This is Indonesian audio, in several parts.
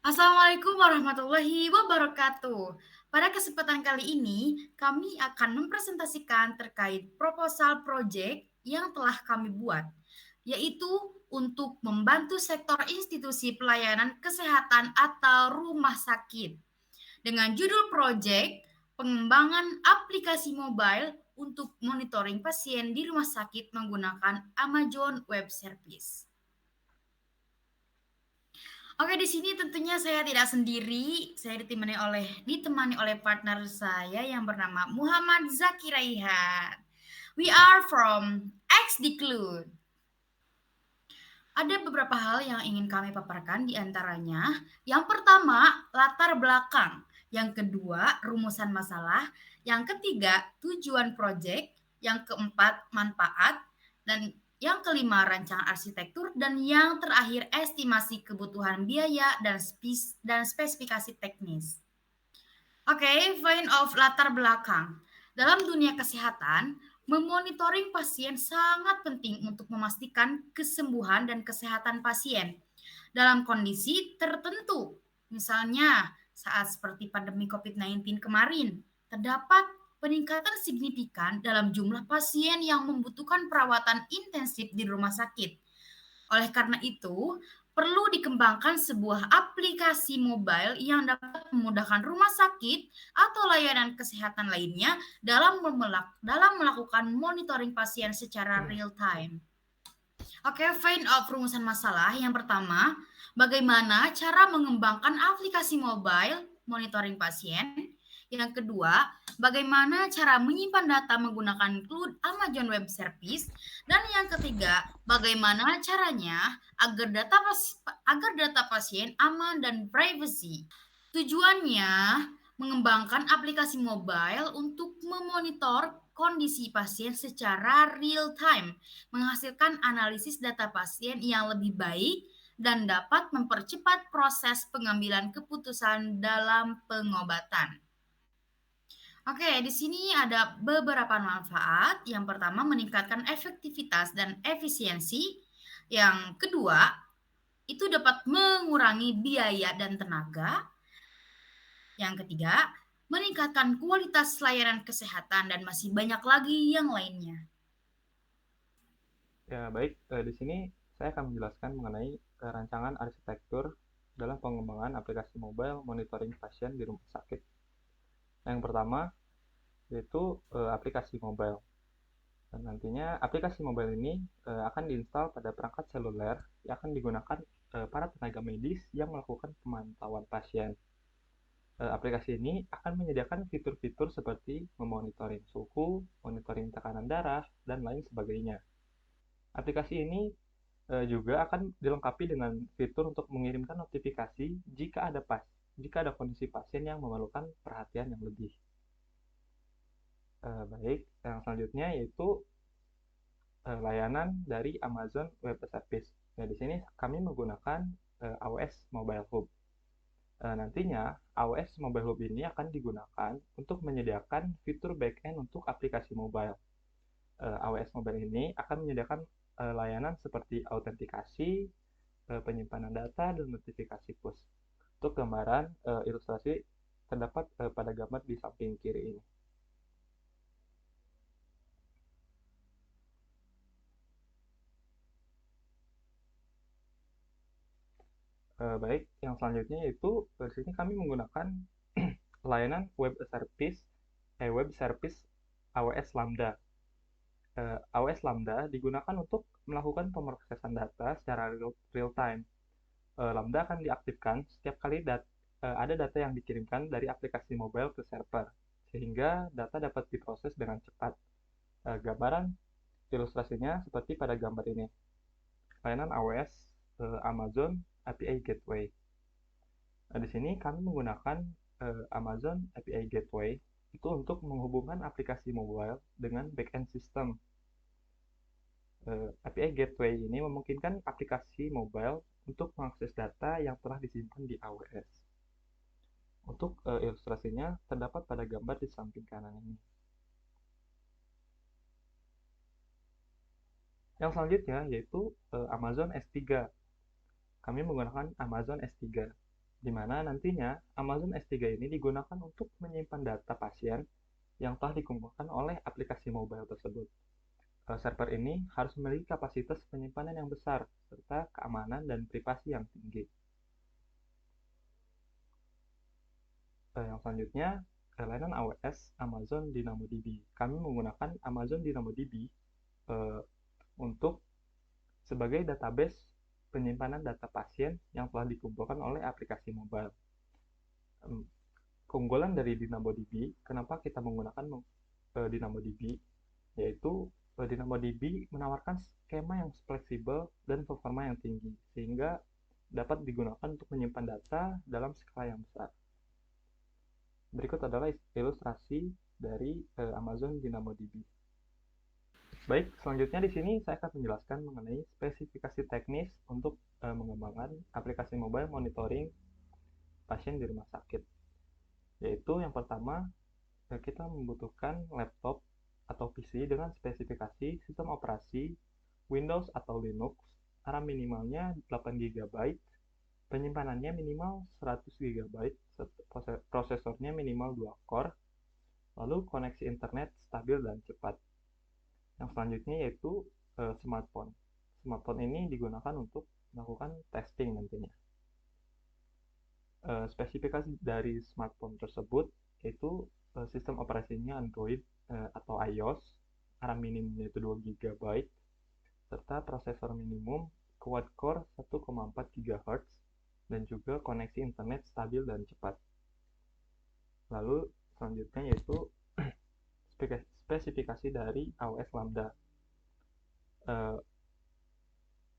Assalamualaikum warahmatullahi wabarakatuh. Pada kesempatan kali ini, kami akan mempresentasikan terkait proposal proyek yang telah kami buat, yaitu untuk membantu sektor institusi pelayanan kesehatan atau rumah sakit. Dengan judul proyek pengembangan aplikasi mobile untuk monitoring pasien di rumah sakit menggunakan Amazon Web Service. Oke, di sini tentunya saya tidak sendiri. Saya ditemani oleh partner saya yang bernama Muhammad Zaki Raihan. We are from XDclude. Ada beberapa hal yang ingin kami paparkan di antaranya. Yang pertama, latar belakang. Yang kedua, rumusan masalah. Yang ketiga, tujuan proyek. Yang keempat, manfaat. Dan yang kelima, rancangan arsitektur. Dan yang terakhir, estimasi kebutuhan biaya dan spesifikasi teknis. Oke, point of latar belakang. Dalam dunia kesehatan, memonitoring pasien sangat penting untuk memastikan kesembuhan dan kesehatan pasien dalam kondisi tertentu. Misalnya, saat seperti pandemi COVID-19 kemarin, terdapat peningkatan signifikan dalam jumlah pasien yang membutuhkan perawatan intensif di rumah sakit. Oleh karena itu, perlu dikembangkan sebuah aplikasi mobile yang dapat memudahkan rumah sakit atau layanan kesehatan lainnya dalam melakukan monitoring pasien secara real time. Oke, find out rumusan masalah. Yang pertama, bagaimana cara mengembangkan aplikasi mobile monitoring pasien. Yang kedua, bagaimana cara menyimpan data menggunakan cloud Amazon Web Service. Dan yang ketiga, bagaimana caranya agar data pasien aman dan privacy. Tujuannya mengembangkan aplikasi mobile untuk memonitor kondisi pasien secara real time, menghasilkan analisis data pasien yang lebih baik dan dapat mempercepat proses pengambilan keputusan dalam pengobatan. Oke, di sini ada beberapa manfaat. Yang pertama, meningkatkan efektivitas dan efisiensi. Yang kedua, itu dapat mengurangi biaya dan tenaga. Yang ketiga, meningkatkan kualitas layanan kesehatan dan masih banyak lagi yang lainnya. Ya, baik. Di sini saya akan menjelaskan mengenai rancangan arsitektur dalam pengembangan aplikasi mobile monitoring pasien di rumah sakit. Yang pertama yaitu aplikasi mobile. Dan nantinya aplikasi mobile ini akan diinstal pada perangkat seluler yang akan digunakan para tenaga medis yang melakukan pemantauan pasien. Aplikasi ini akan menyediakan fitur-fitur seperti memonitoring suhu, monitoring tekanan darah, dan lain sebagainya. Aplikasi ini juga akan dilengkapi dengan fitur untuk mengirimkan notifikasi jika ada kondisi pasien yang memerlukan perhatian yang lebih. Baik, yang selanjutnya yaitu layanan dari Amazon Web Service. Nah, di sini kami menggunakan AWS Mobile Hub. Nantinya AWS Mobile Hub ini akan digunakan untuk menyediakan fitur backend untuk aplikasi mobile. AWS Mobile ini akan menyediakan layanan seperti autentikasi, penyimpanan data, dan notifikasi push. Untuk gambaran ilustrasi terdapat pada gambar di samping kiri ini. Baik, yang selanjutnya yaitu di sini kami menggunakan layanan web service AWS Lambda. AWS Lambda digunakan untuk melakukan pemrosesan data secara real time. Lambda akan diaktifkan setiap kali ada data yang dikirimkan dari aplikasi mobile ke server, sehingga data dapat diproses dengan cepat. Gambaran ilustrasinya seperti pada gambar ini. Layanan AWS Amazon API Gateway. Nah, di sini kami menggunakan Amazon API Gateway itu untuk menghubungkan aplikasi mobile dengan backend system. API Gateway ini memungkinkan aplikasi mobile untuk mengakses data yang telah disimpan di AWS. Untuk ilustrasinya terdapat pada gambar di samping kanan ini. Yang selanjutnya yaitu Amazon S3. Kami menggunakan Amazon S3. di mana nantinya Amazon S3 ini digunakan untuk menyimpan data pasien yang telah dikumpulkan oleh aplikasi mobile tersebut. Server ini harus memiliki kapasitas penyimpanan yang besar, serta keamanan dan privasi yang tinggi. Yang selanjutnya, layanan AWS Amazon DynamoDB. Kami menggunakan Amazon DynamoDB untuk sebagai database penyimpanan data pasien yang telah dikumpulkan oleh aplikasi mobile. Keunggulan dari DynamoDB, kenapa kita menggunakan DynamoDB, yaitu DynamoDB menawarkan skema yang fleksibel dan performa yang tinggi, sehingga dapat digunakan untuk menyimpan data dalam skala yang besar. Berikut adalah ilustrasi dari Amazon DynamoDB. Baik, selanjutnya di sini saya akan menjelaskan mengenai spesifikasi teknis untuk mengembangkan aplikasi mobile monitoring pasien di rumah sakit. Yaitu yang pertama, kita membutuhkan laptop atau PC dengan spesifikasi sistem operasi Windows atau Linux, RAM minimalnya 8 GB, penyimpanannya minimal 100 GB, prosesornya minimal 2 core, lalu koneksi internet stabil dan cepat. Yang selanjutnya yaitu smartphone. Smartphone ini digunakan untuk melakukan testing nantinya. Spesifikasi dari smartphone tersebut yaitu sistem operasinya Android atau iOS, RAM minimumnya itu 2 GB, serta prosesor minimum quad-core 1,4 GHz dan juga koneksi internet stabil dan cepat. Lalu selanjutnya yaitu spesifikasi dari AWS Lambda.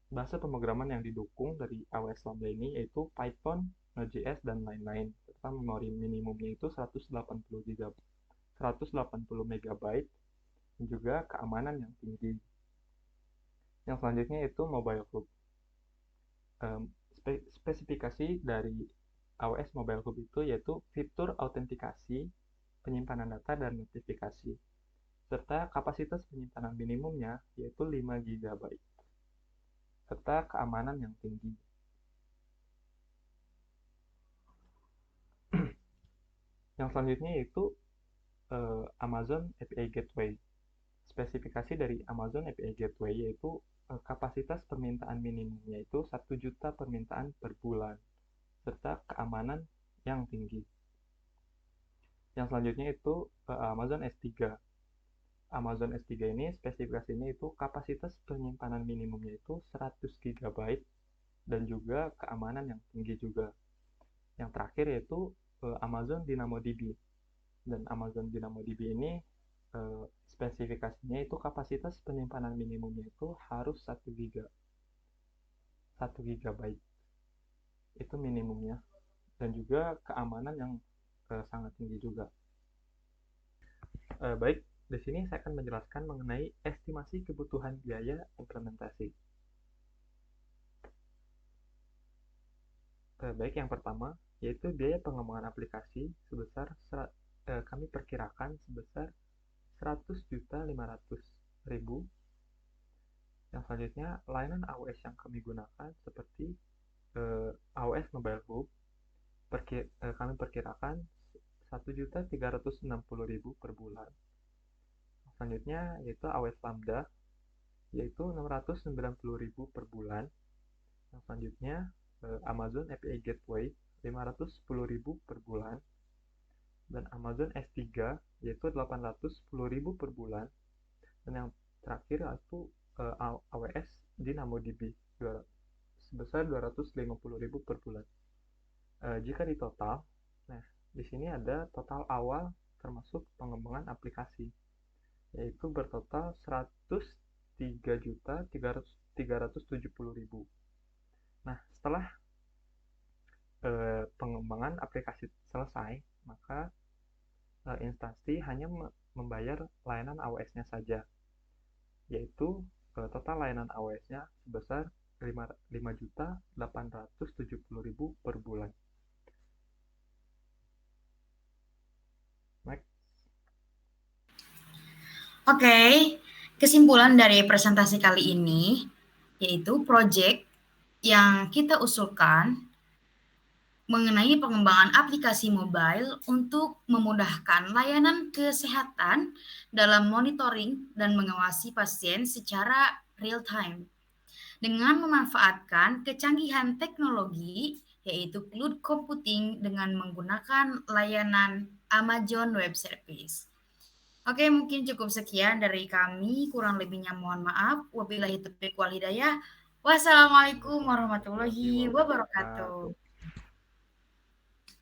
Bahasa pemrograman yang didukung dari AWS Lambda ini yaitu Python, Node.js, dan lain-lain. Serta memori minimumnya itu 180 MB dan juga keamanan yang tinggi. Yang selanjutnya yaitu Mobile Hub. Spesifikasi dari AWS Mobile Hub itu yaitu fitur autentikasi, penyimpanan data, dan notifikasi. Serta kapasitas penyimpanan minimumnya yaitu 5 GB. Serta keamanan yang tinggi. Yang selanjutnya yaitu Amazon API Gateway. Spesifikasi dari Amazon API Gateway yaitu kapasitas permintaan minimumnya itu 1 juta permintaan per bulan, serta keamanan yang tinggi. Yang selanjutnya itu Amazon S3. Amazon S3 ini spesifikasinya itu kapasitas penyimpanan minimumnya itu 100 GB dan juga keamanan yang tinggi juga. Yang terakhir yaitu Amazon DynamoDB. Dan Amazon DynamoDB ini spesifikasinya itu kapasitas penyimpanan minimumnya itu harus 1 GB. Itu minimumnya. Dan juga keamanan yang sangat tinggi juga. Baik, di sini saya akan menjelaskan mengenai estimasi kebutuhan biaya implementasi. Baik, yang pertama yaitu biaya pengembangan aplikasi sebesar kami perkirakan sebesar 100.500.000. Yang selanjutnya layanan AWS yang kami gunakan seperti AWS Mobile Hub kami perkirakan 1.360.000 per bulan. Selanjutnya yaitu AWS Lambda yaitu 690.000 per bulan. Yang selanjutnya Amazon API Gateway 510.000 per bulan. Dan Amazon S3 yaitu 810.000 per bulan. Dan yang terakhir yaitu AWS DynamoDB sebesar 250.000 per bulan. Jika di total, nah di sini ada total awal termasuk pengembangan aplikasi, yaitu bertotal 103.370.000. Nah, setelah pengembangan aplikasi selesai, maka instansi hanya membayar layanan AWS-nya saja, yaitu total layanan AWS-nya sebesar 5.870.000 per bulan. Next. Oke, kesimpulan dari presentasi kali ini yaitu project yang kita usulkan mengenai pengembangan aplikasi mobile untuk memudahkan layanan kesehatan dalam monitoring dan mengawasi pasien secara real time dengan memanfaatkan kecanggihan teknologi yaitu cloud computing dengan menggunakan layanan Amazon Web Service. Oke, mungkin cukup sekian dari kami. Kurang lebihnya mohon maaf. Wabillahi taufiq wal hidayah. Wassalamualaikum Waalaikumsalam warahmatullahi warahmatullahi wabarakatuh. wabarakatuh.